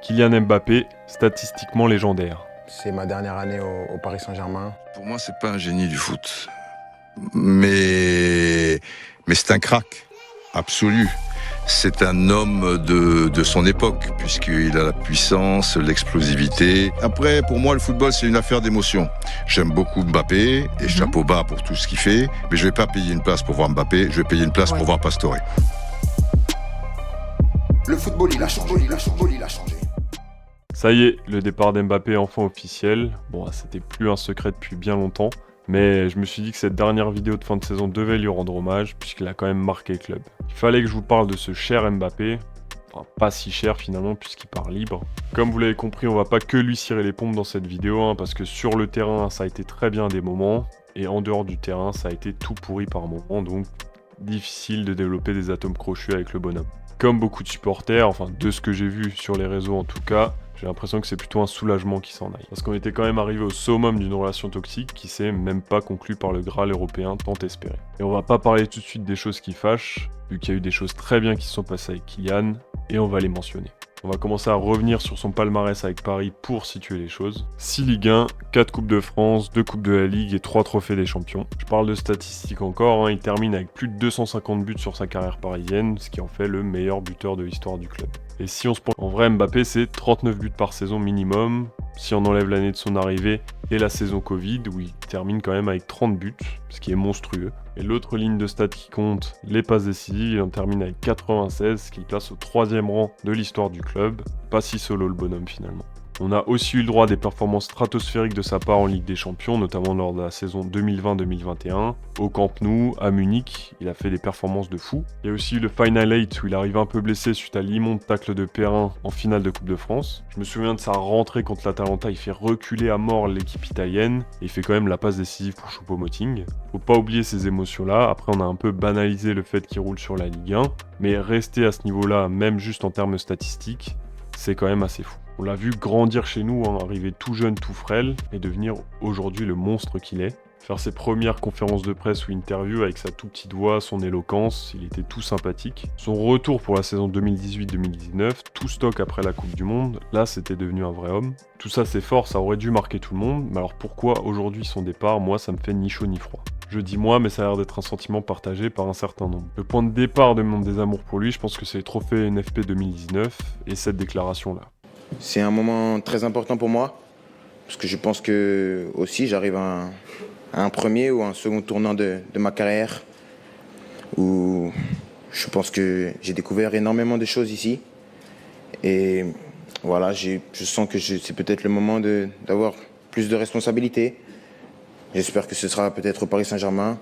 Kylian Mbappé, statistiquement légendaire. C'est ma dernière année au Paris Saint-Germain. Pour moi, c'est pas un génie du foot, mais c'est un crack absolu. C'est un homme de son époque, puisqu'il a la puissance, l'explosivité. Après, pour moi, le football, c'est une affaire d'émotion. J'aime beaucoup Mbappé, et chapeau bas pour tout ce qu'il fait, mais je vais pas payer une place pour voir Mbappé, je vais payer une place pour voir Pastore. Le football, il a changé, il a changé. Ça y est, le départ d'Mbappé est enfin officiel. Bon, c'était plus un secret depuis bien longtemps, mais je me suis dit que cette dernière vidéo de fin de saison devait lui rendre hommage, puisqu'il a quand même marqué le club. Il fallait que je vous parle de ce cher Mbappé, enfin pas si cher finalement, puisqu'il part libre. Comme vous l'avez compris, on va pas que lui cirer les pompes dans cette vidéo, parce que sur le terrain, ça a été très bien des moments, et en dehors du terrain, ça a été tout pourri par moments, donc difficile de développer des atomes crochus avec le bonhomme. Comme beaucoup de supporters, enfin de ce que j'ai vu sur les réseaux en tout cas, j'ai l'impression que c'est plutôt un soulagement qui s'en aille. Parce qu'on était quand même arrivé au summum d'une relation toxique qui s'est même pas conclue par le Graal européen tant espéré. Et on va pas parler tout de suite des choses qui fâchent, vu qu'il y a eu des choses très bien qui se sont passées avec Kylian, et on va les mentionner. On va commencer à revenir sur son palmarès avec Paris pour situer les choses. 6 Ligue 1, 4 Coupes de France, 2 Coupes de la Ligue et 3 trophées des champions. Je parle de statistiques encore, il termine avec plus de 250 buts sur sa carrière parisienne, ce qui en fait le meilleur buteur de l'histoire du club. Et si on se prend en vrai, Mbappé c'est 39 buts par saison minimum, si on enlève l'année de son arrivée et la saison Covid, où il termine quand même avec 30 buts, ce qui est monstrueux. Et l'autre ligne de stats qui compte, les passes décisives, il en termine avec 96, ce qui le place au 3e rang de l'histoire du club. Pas si solo le bonhomme finalement. On a aussi eu le droit à des performances stratosphériques de sa part en Ligue des Champions, notamment lors de la saison 2020-2021. Au Camp Nou, à Munich, il a fait des performances de fou. Il y a aussi eu le Final 8 où il arrive un peu blessé suite à l'immonde tacle de Perrin en finale de Coupe de France. Je me souviens de sa rentrée contre l'Atalanta, il fait reculer à mort l'équipe italienne et il fait quand même la passe décisive pour Choupo-Moting. Faut pas oublier ces émotions-là. Après, on a un peu banalisé le fait qu'il roule sur la Ligue 1, mais rester à ce niveau-là, même juste en termes statistiques, c'est quand même assez fou. On l'a vu grandir chez nous, arriver tout jeune, tout frêle, et devenir aujourd'hui le monstre qu'il est. Faire ses premières conférences de presse ou interviews avec sa tout petite voix, son éloquence, il était tout sympathique. Son retour pour la saison 2018-2019, tout stock après la Coupe du Monde, là c'était devenu un vrai homme. Tout ça c'est fort, ça aurait dû marquer tout le monde, mais alors pourquoi aujourd'hui son départ, moi ça me fait ni chaud ni froid. Je dis moi, mais ça a l'air d'être un sentiment partagé par un certain nombre. Le point de départ de mon désamour pour lui, je pense que c'est les trophées NFP 2019 et cette déclaration-là. C'est un moment très important pour moi, parce que je pense que aussi j'arrive à un premier ou un second tournant de ma carrière, où je pense que j'ai découvert énormément de choses ici. Et voilà, je sens que c'est peut-être le moment d'avoir plus de responsabilités. J'espère que ce sera peut-être au Paris Saint-Germain,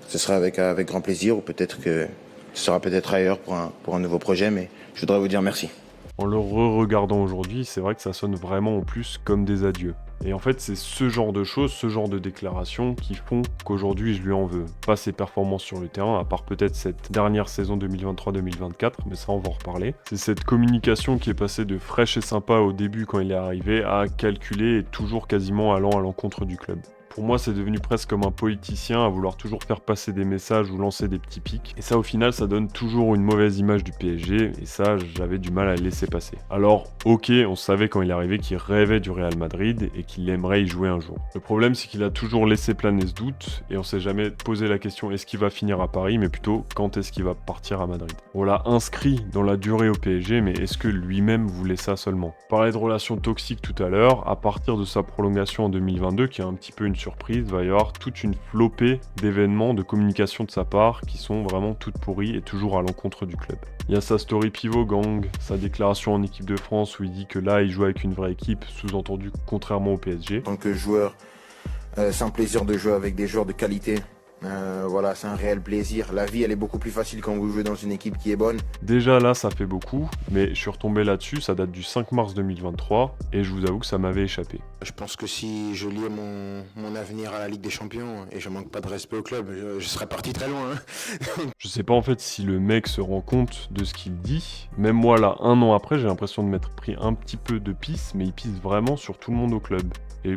ce sera avec grand plaisir, ou peut-être que ce sera peut-être ailleurs pour un nouveau projet, mais je voudrais vous dire merci. En le re-regardant aujourd'hui, c'est vrai que ça sonne vraiment en plus comme des adieux. Et en fait, c'est ce genre de choses, ce genre de déclarations qui font qu'aujourd'hui je lui en veux. Pas ses performances sur le terrain, à part peut-être cette dernière saison 2023-2024, mais ça on va en reparler. C'est cette communication qui est passée de fraîche et sympa au début quand il est arrivé à calculer et toujours quasiment allant à l'encontre du club. Pour moi, c'est devenu presque comme un politicien à vouloir toujours faire passer des messages ou lancer des petits pics. Et ça, au final, ça donne toujours une mauvaise image du PSG. Et ça, j'avais du mal à le laisser passer. Alors, ok, on savait quand il est arrivé qu'il rêvait du Real Madrid et qu'il aimerait y jouer un jour. Le problème, c'est qu'il a toujours laissé planer ce doute. Et on s'est jamais posé la question est-ce qu'il va finir à Paris, mais plutôt quand est-ce qu'il va partir à Madrid. On l'a inscrit dans la durée au PSG, mais est-ce que lui-même voulait ça seulement? On parlait de relations toxiques tout à l'heure. À partir de sa prolongation en 2022, qui est un petit peu une surprise, va y avoir toute une flopée d'événements, de communication de sa part qui sont vraiment toutes pourries et toujours à l'encontre du club. Il y a sa story pivot gang, sa déclaration en équipe de France où il dit que là il joue avec une vraie équipe, sous-entendu contrairement au PSG. En tant que joueur, c'est un plaisir de jouer avec des joueurs de qualité. Voilà, c'est un réel plaisir. La vie, elle est beaucoup plus facile quand vous jouez dans une équipe qui est bonne. Déjà là, ça fait beaucoup, mais je suis retombé là-dessus, ça date du 5 mars 2023, et je vous avoue que ça m'avait échappé. Je pense que si je liais mon avenir à la Ligue des Champions, et je manque pas de respect au club, je serais parti très loin. Je sais pas en fait si le mec se rend compte de ce qu'il dit. Même moi là, 1 an après, j'ai l'impression de m'être pris un petit peu de pisse, mais il pisse vraiment sur tout le monde au club. Et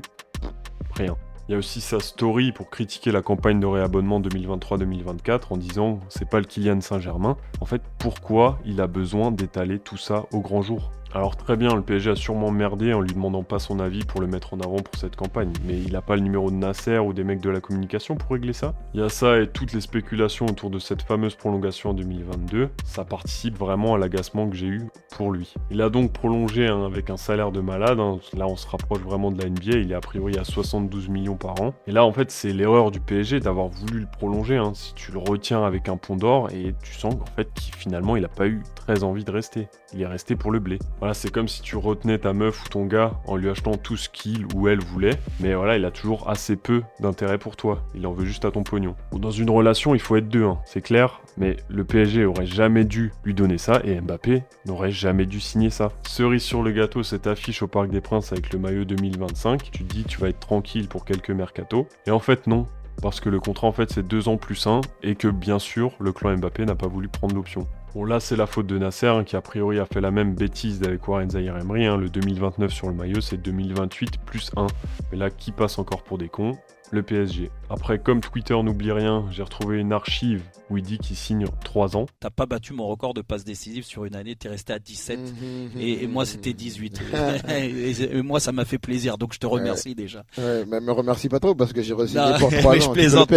rien. Il y a aussi sa story pour critiquer la campagne de réabonnement 2023-2024 en disant c'est pas le Kylian Saint-Germain. En fait, pourquoi il a besoin d'étaler tout ça au grand jour? Alors très bien, le PSG a sûrement merdé en lui demandant pas son avis pour le mettre en avant pour cette campagne, mais il a pas le numéro de Nasser ou des mecs de la communication pour régler ça. Il y a ça et toutes les spéculations autour de cette fameuse prolongation en 2022, ça participe vraiment à l'agacement que j'ai eu pour lui. Il a donc prolongé avec un salaire de malade, là on se rapproche vraiment de la NBA, il est a priori à 72 millions par an. Et là en fait c'est l'erreur du PSG d'avoir voulu le prolonger, si tu le retiens avec un pont d'or et tu sens qu'en fait finalement il a pas eu très envie de rester, il est resté pour le blé. Voilà, c'est comme si tu retenais ta meuf ou ton gars en lui achetant tout ce qu'il ou elle voulait, mais voilà, il a toujours assez peu d'intérêt pour toi, il en veut juste à ton pognon. Dans une relation, il faut être deux, c'est clair, mais le PSG aurait jamais dû lui donner ça et Mbappé n'aurait jamais dû signer ça. Cerise sur le gâteau, cette affiche au Parc des Princes avec le maillot 2025, tu te dis tu vas être tranquille pour quelques mercato, et en fait non. Parce que le contrat en fait c'est 2 ans plus 1 et que bien sûr le clan Mbappé n'a pas voulu prendre l'option. Bon là c'est la faute de Nasser qui a priori a fait la même bêtise avec Warren Zaïre Emery, le 2029 sur le maillot c'est 2028 plus 1. Mais là qui passe encore pour des cons? Le PSG. Après comme Twitter n'oublie rien, j'ai retrouvé une archive où il dit qu'il signe 3 ans. T'as pas battu mon record de passes décisives sur une année, t'es resté à 17 et moi c'était 18. et moi ça m'a fait plaisir donc je te remercie déjà. Ouais, mais me remercie pas trop parce que j'ai reçu pour 3 ans. Mais je plaisante,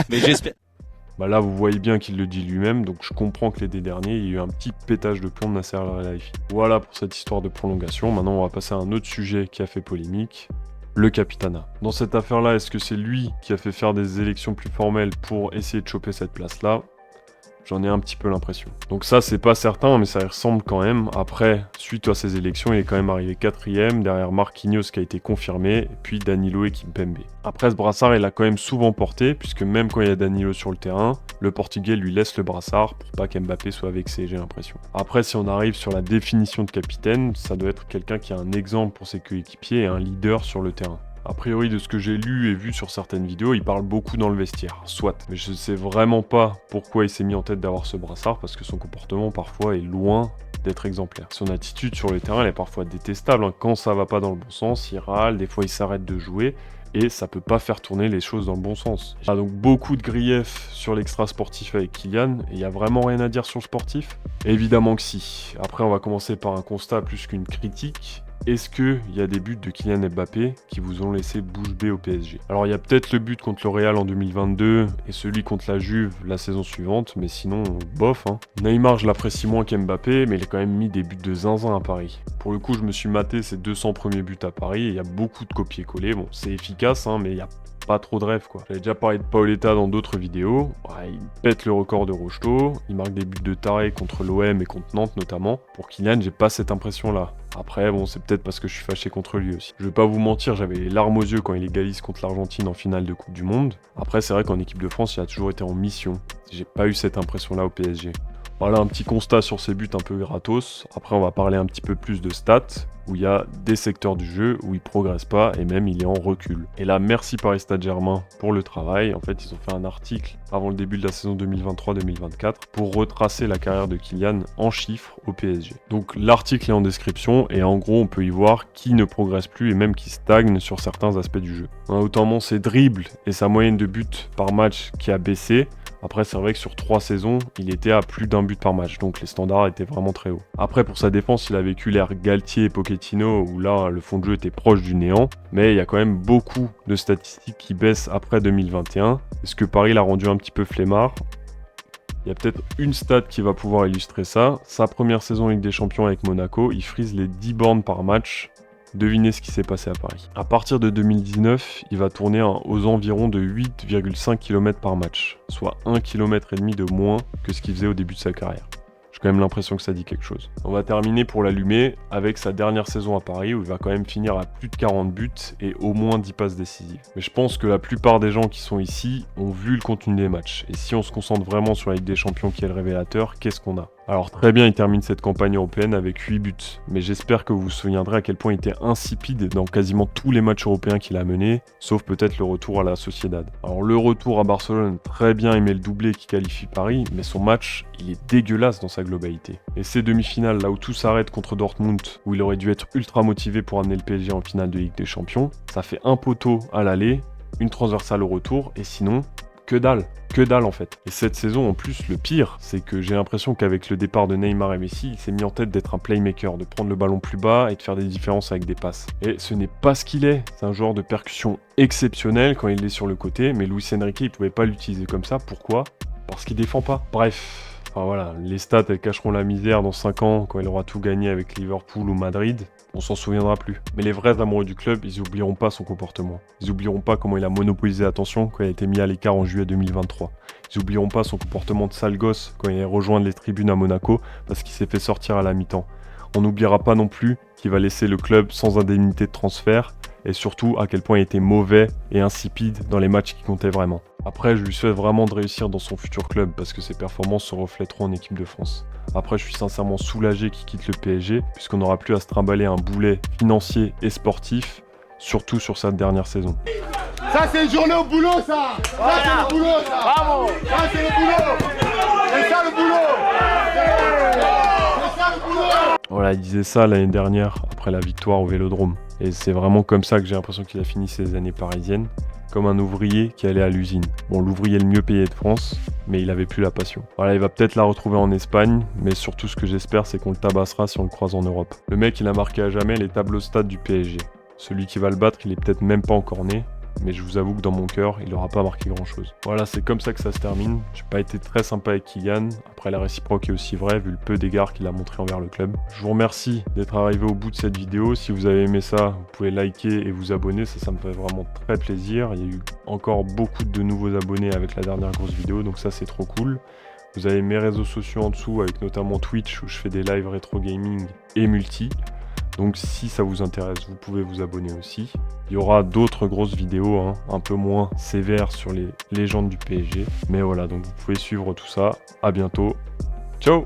mais j'espère. Bah là, vous voyez bien qu'il le dit lui-même, donc je comprends que l'été dernier, il y a eu un petit pétage de plomb de Nasser Al-Khelaifi. Voilà pour cette histoire de prolongation. Maintenant, on va passer à un autre sujet qui a fait polémique, le Capitana. Dans cette affaire-là, est-ce que c'est lui qui a fait faire des élections plus formelles pour essayer de choper cette place-là? J'en ai un petit peu l'impression. Donc ça, c'est pas certain, mais ça y ressemble quand même. Après, suite à ces élections, il est quand même arrivé 4ème, derrière Marquinhos qui a été confirmé, et puis Danilo et Kimpembe. Après, ce brassard, il l'a quand même souvent porté, puisque même quand il y a Danilo sur le terrain, le Portugais lui laisse le brassard pour pas qu'Mbappé soit vexé, j'ai l'impression. Après, si on arrive sur la définition de capitaine, ça doit être quelqu'un qui a un exemple pour ses coéquipiers et un leader sur le terrain. A priori, de ce que j'ai lu et vu sur certaines vidéos, il parle beaucoup dans le vestiaire, soit. Mais je sais vraiment pas pourquoi il s'est mis en tête d'avoir ce brassard, parce que son comportement parfois est loin d'être exemplaire. Son attitude sur le terrain, elle est parfois détestable. Quand ça va pas dans le bon sens, il râle, des fois il s'arrête de jouer, et ça peut pas faire tourner les choses dans le bon sens. Il y a donc beaucoup de griefs sur l'extra sportif avec Kylian, et il y a vraiment rien à dire sur le sportif? Évidemment que si. Après, on va commencer par un constat plus qu'une critique. Est-ce qu'il y a des buts de Kylian Mbappé qui vous ont laissé bouche bée au PSG? Alors il y a peut-être le but contre le Real en 2022 et celui contre la Juve la saison suivante, mais sinon, bof. Neymar, je l'apprécie moins qu'Mbappé, mais il a quand même mis des buts de zinzin à Paris. Pour le coup, je me suis maté ses 200 premiers buts à Paris et il y a beaucoup de copier-coller. Bon, c'est efficace, mais il y a pas trop de rêve quoi. J'avais déjà parlé de Paoletta dans d'autres vidéos. Il pète le record de Rocheteau, il marque des buts de taré contre l'OM et contre Nantes notamment. Pour Kylian, j'ai pas cette impression là. Après, bon, c'est peut-être parce que je suis fâché contre lui aussi. Je vais pas vous mentir, j'avais les larmes aux yeux quand il égalise contre l'Argentine en finale de Coupe du Monde. Après, c'est vrai qu'en équipe de France, il a toujours été en mission. J'ai pas eu cette impression là au PSG. Voilà un petit constat sur ses buts un peu gratos. Après, on va parler un petit peu plus de stats, où il y a des secteurs du jeu où il progresse pas et même il est en recul. Et là, merci Paris Saint-Germain pour le travail. En fait, ils ont fait un article avant le début de la saison 2023-2024 pour retracer la carrière de Kylian en chiffres au PSG. Donc l'article est en description et en gros, on peut y voir qui ne progresse plus et même qui stagne sur certains aspects du jeu. Notamment ses dribbles et sa moyenne de buts par match qui a baissé. Après, c'est vrai que sur 3 saisons, il était à plus d'1 but par match, donc les standards étaient vraiment très hauts. Après, pour sa défense, il a vécu l'ère Galtier et Pochettino, où là, le fond de jeu était proche du néant, mais il y a quand même beaucoup de statistiques qui baissent après 2021. Est-ce que Paris l'a rendu un petit peu flemmard? Il y a peut-être une stat qui va pouvoir illustrer ça. Sa première saison Ligue des Champions avec Monaco, il frise les 10 bornes par match. Devinez ce qui s'est passé à Paris. À partir de 2019, il va tourner aux environs de 8,5 km par match, soit 1,5 km de moins que ce qu'il faisait au début de sa carrière. J'ai quand même l'impression que ça dit quelque chose. On va terminer pour l'allumer avec sa dernière saison à Paris où il va quand même finir à plus de 40 buts et au moins 10 passes décisives. Mais je pense que la plupart des gens qui sont ici ont vu le contenu des matchs. Et si on se concentre vraiment sur la Ligue des Champions qui est le révélateur, qu'est-ce qu'on a? Alors très bien, il termine cette campagne européenne avec 8 buts, mais j'espère que vous vous souviendrez à quel point il était insipide dans quasiment tous les matchs européens qu'il a menés, sauf peut-être le retour à la Sociedad. Alors le retour à Barcelone, très bien aimé le doublé qui qualifie Paris, mais son match, il est dégueulasse dans sa globalité. Et ces demi-finales, là où tout s'arrête contre Dortmund, où il aurait dû être ultra motivé pour amener le PSG en finale de Ligue des Champions, ça fait un poteau à l'aller, une transversale au retour, et sinon, Que dalle en fait. Et cette saison en plus, le pire, c'est que j'ai l'impression qu'avec le départ de Neymar et Messi, il s'est mis en tête d'être un playmaker, de prendre le ballon plus bas et de faire des différences avec des passes. Et ce n'est pas ce qu'il est. C'est un joueur de percussion exceptionnel quand il est sur le côté, mais Luis Enrique, il pouvait pas l'utiliser comme ça. Pourquoi ? Parce qu'il défend pas. Bref. Enfin voilà, les stats elles cacheront la misère dans 5 ans quand il aura tout gagné avec Liverpool ou Madrid. On s'en souviendra plus. Mais les vrais amoureux du club, ils oublieront pas son comportement. Ils oublieront pas comment il a monopolisé l'attention quand il a été mis à l'écart en juillet 2023. Ils oublieront pas son comportement de sale gosse quand il a rejoint les tribunes à Monaco parce qu'il s'est fait sortir à la mi-temps. On n'oubliera pas non plus qu'il va laisser le club sans indemnité de transfert et surtout à quel point il était mauvais et insipide dans les matchs qui comptaient vraiment. Après, je lui souhaite vraiment de réussir dans son futur club parce que ses performances se reflèteront en équipe de France. Après, je suis sincèrement soulagé qu'il quitte le PSG puisqu'on n'aura plus à se trimballer un boulet financier et sportif, surtout sur sa dernière saison. Ça, c'est une journée au boulot, ça. Ça, c'est le boulot, ça. Bravo. Ça, c'est le boulot. C'est ça, le boulot. C'est ça, le boulot. Voilà, il disait ça l'année dernière après la victoire au Vélodrome. Et c'est vraiment comme ça que j'ai l'impression qu'il a fini ses années parisiennes, comme un ouvrier qui allait à l'usine. Bon, l'ouvrier le mieux payé de France, mais il avait plus la passion. Voilà, il va peut-être la retrouver en Espagne, mais surtout ce que j'espère, c'est qu'on le tabassera si on le croise en Europe. Le mec, il a marqué à jamais les tableaux stades du PSG. Celui qui va le battre, il est peut-être même pas encore né, mais je vous avoue que dans mon cœur, il n'aura pas marqué grand-chose. Voilà, c'est comme ça que ça se termine. J'ai pas été très sympa avec Kylian. Après, la réciproque est aussi vraie, vu le peu d'égards qu'il a montré envers le club. Je vous remercie d'être arrivé au bout de cette vidéo. Si vous avez aimé ça, vous pouvez liker et vous abonner. Ça me fait vraiment très plaisir. Il y a eu encore beaucoup de nouveaux abonnés avec la dernière grosse vidéo, donc ça, c'est trop cool. Vous avez mes réseaux sociaux en dessous, avec notamment Twitch, où je fais des lives rétro gaming et multi. Donc si ça vous intéresse, vous pouvez vous abonner aussi. Il y aura d'autres grosses vidéos, un peu moins sévères sur les légendes du PSG. Mais voilà, donc vous pouvez suivre tout ça. À bientôt. Ciao!